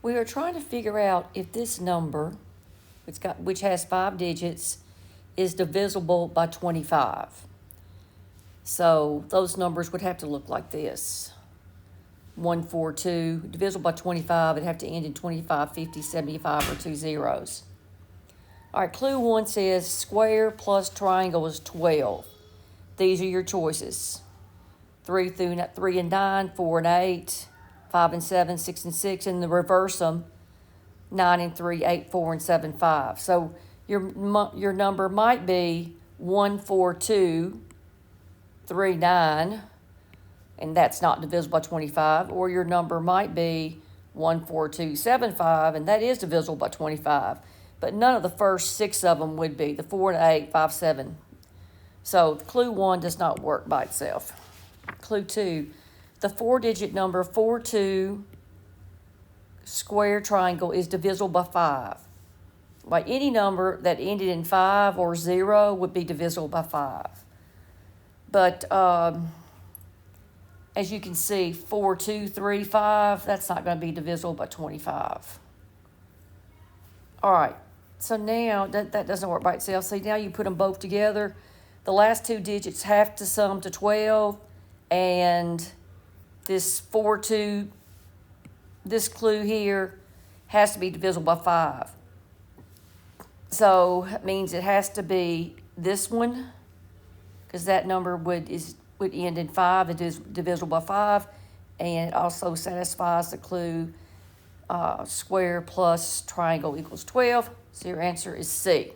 We are trying to figure out if this number, which has 5 digits, is divisible by 25. So those numbers would have to look like this. 142, divisible by 25, it'd have to end in 25, 50, 75, or 2 zeros. All right, clue 1 says square plus triangle is 12. These are your choices. 3 and 9, 4 and 8, 5 and 7, 6 and 6, and the reverse them, 9 and 3, 8, 4, and 7, 5. So your number might be 1, 4, 2, 3, 9, and that's not divisible by 25, or your number might be 1, 4, 2, 7, 5, and that is divisible by 25. But none of the first 6 of them would be, the 4 and 8, 5, 7. So clue 1 does not work by itself. Clue 2, the 4-digit number 42 square triangle is divisible by 5. Like any number that ended in 5 or 0 would be divisible by 5. But as you can see, 4, 2, 3, 5, that's not going to be divisible by 25. All right, so now that doesn't work by itself. See, now you put them both together. The last 2 digits have to sum to 12, and this 4, 2, this clue here has to be divisible by 5. So it means it has to be this one, because that number would end in 5. It is divisible by 5, and it also satisfies the clue square plus triangle equals 12. So your answer is C.